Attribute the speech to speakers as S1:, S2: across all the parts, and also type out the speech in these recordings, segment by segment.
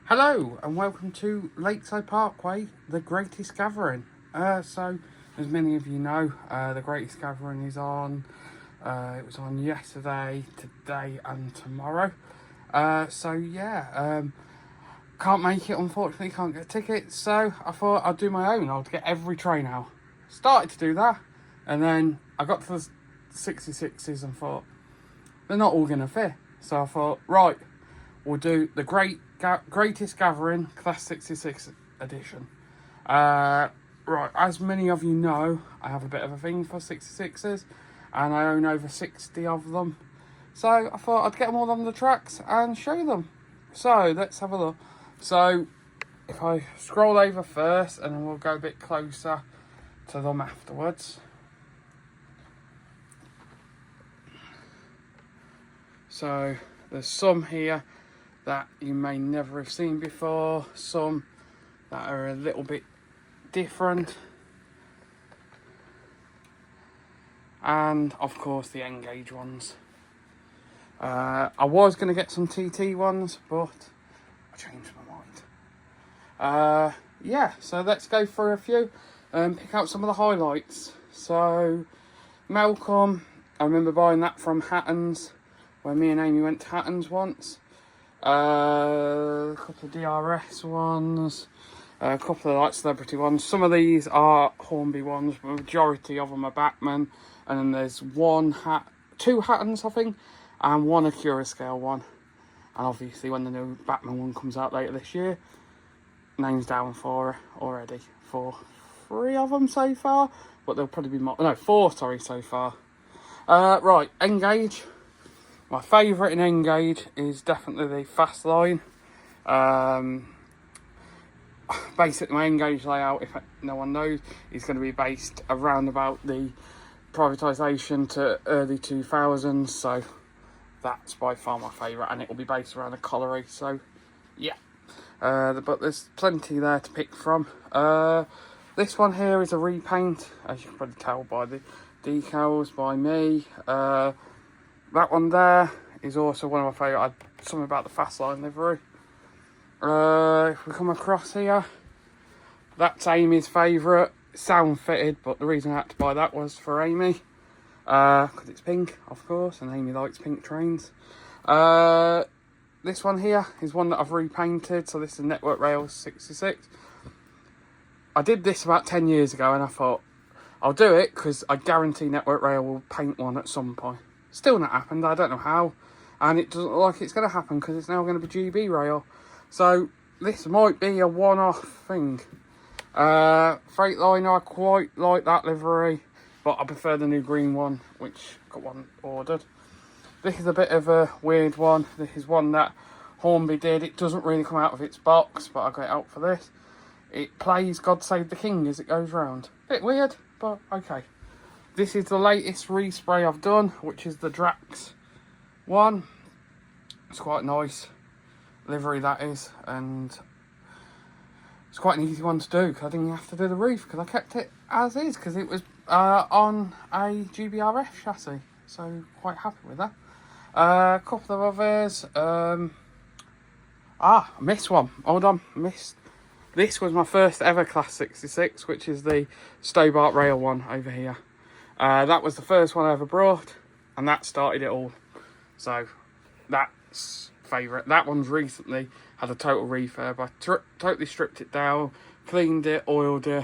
S1: Hello and welcome to Lakeside Parkway, the greatest gathering. So, as many of you know, the greatest gathering is on. It was on yesterday, today, and tomorrow. Can't make it, unfortunately, can't get tickets. So I thought I'd do my own. I'll get every train out. Started to do that, and then I got to the 66s and thought they're not all gonna fit. So I thought, right, we'll do the greatest gathering class 66 edition. Right, as many of you know, I have a bit of a thing for 66s, and I own over 60 of them. So I thought I'd get them all on the tracks and show them. So let's have a look. So if I scroll over first, and then we'll go a bit closer to them afterwards. So there's some here that you may never have seen before, some that are a little bit different, and of course the N-gauge ones. I was going to get some TT ones, but I changed my mind. So let's go through a few and pick out some of the highlights. So Malcolm, I remember buying that from Hatton's when me and Amy went to Hatton's once. A couple of DRS ones, a couple of celebrity ones. Some of these are Hornby ones, the majority of them are Batman, and then there's two Hattons I think, and one Acura scale one. And obviously when the new Batman one comes out later this year, name's down for her already for 3 of them so far, but there'll probably be more. No, 4 so far. Right, N-gauge. My favourite in N-gauge is definitely the Fastline. Basically, my N-gauge layout, if no one knows, is going to be based around about the privatisation to early 2000s. So that's by far my favourite, and it will be based around a colliery. So yeah, but there's plenty there to pick from. This one here is a repaint, as you can probably tell by the decals by me. That one there is also one of my favourite. Something about the Fastline livery. If we come across here, that's Amy's favourite. Sound fitted, but the reason I had to buy that was for Amy. Because it's pink, of course, and Amy likes pink trains. This one here is one that I've repainted. So this is Network Rail 66. I did this about 10 years ago, and I thought, I'll do it because I guarantee Network Rail will paint one at some point. Still not happened, I don't know how, and it doesn't look like it's going to happen because it's now going to be GB Rail. So this might be a one-off thing. Freightliner, I quite like that livery, but I prefer the new green one, which got one ordered. This is a bit of a weird one. This is one that Hornby did. It doesn't really come out of its box, but I got it out for this. It plays God Save the King as it goes round. Bit weird, but okay. This is the latest respray I've done, which is the Drax one. It's quite nice livery, that is, and it's quite an easy one to do because I didn't have to do the roof because I kept it as is because it was on a GBRF chassis, so quite happy with that. A couple of others. I missed one. Hold on, missed. This was my first ever Class 66, which is the Stobart Rail one over here. That was the first one I ever brought, and that started it all. So that's favourite. That one's recently had a total refurb. I totally stripped it down, cleaned it, oiled it,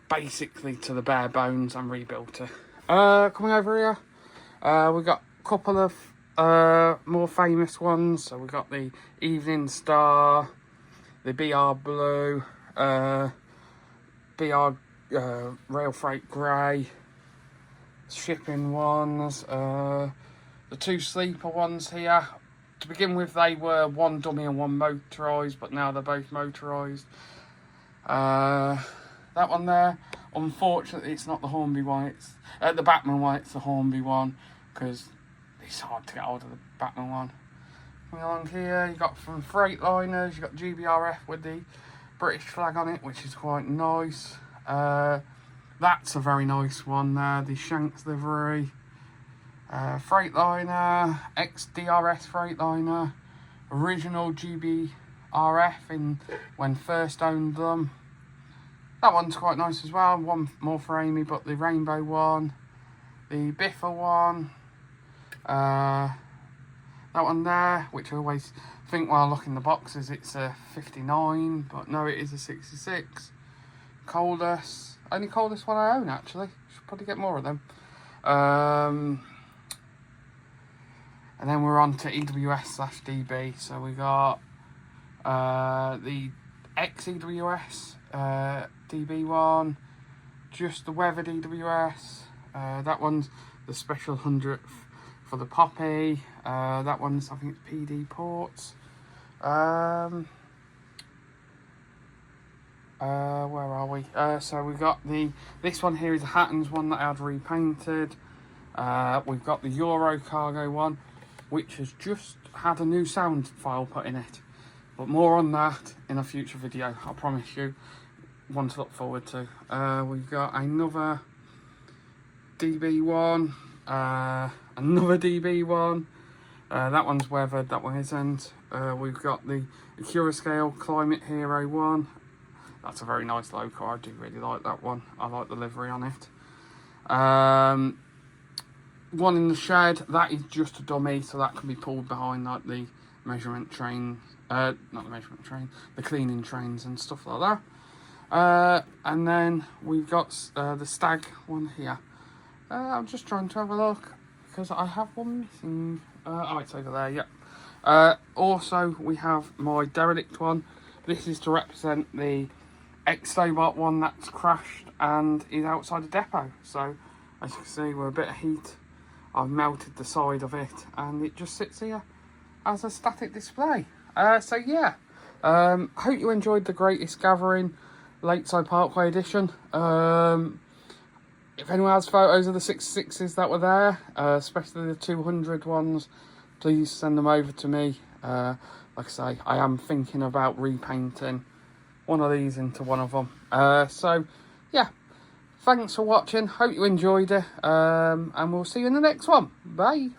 S1: basically to the bare bones, and rebuilt it. Coming over here, we got a couple of more famous ones. So we got the Evening Star, the BR Blue, BR Rail Freight Grey, shipping ones, the 2 sleeper ones here. To begin with, they were one dummy and one motorised, but now they're both motorised. That one there, unfortunately, it's not the Hornby one. It's the Batman one. It's the Hornby one because it's hard to get hold of the Batman one. Coming along here, you got from Freightliners, you got GBRF with the British flag on it, which is quite nice. That's a very nice one there, the Shanks livery. Freightliner, ex-DRS Freightliner, original GB RF in when first owned them. That one's quite nice as well. One more for Amy, but the rainbow one, the biffer one, that one there, which I always think while looking the boxes it's a 59, but no, it is a 66. Coldest, only coldest one I own actually. Should probably get more of them. And then we're on to EWS/DB. So we got the XEWS DB one, just the weathered EWS. That one's the special 100th for the Poppy. That one's, I think it's PD ports. Where are we? So we've got this one here is a Hatton's one that I had repainted. We've got the Euro cargo one, which has just had a new sound file put in it. But more on that in a future video, I promise you. One to look forward to. We've got another DB one, another DB one. That one's weathered, that one isn't. We've got the Curascale Climate Hero one. That's a very nice loco. I do really like that one. I like the livery on it. One in the shed, that is just a dummy, so that can be pulled behind like the measurement train, not the measurement train, the cleaning trains and stuff like that. And then we've got the stag one here. I'm just trying to have a look because I have one missing. Oh, it's over there, yeah. Also, we have my derelict one. This is to represent the Stobart one that's crashed and is outside the depot. So, as you can see, with a bit of heat, I've melted the side of it and it just sits here as a static display. So yeah, hope you enjoyed the Greatest Gathering Lakeside Parkway edition. If anyone has photos of the 66s that were there, especially the 200 ones, please send them over to me. Like I say, I am thinking about repainting one of these into one of them. So yeah, thanks for watching, hope you enjoyed it, and we'll see you in the next one. Bye.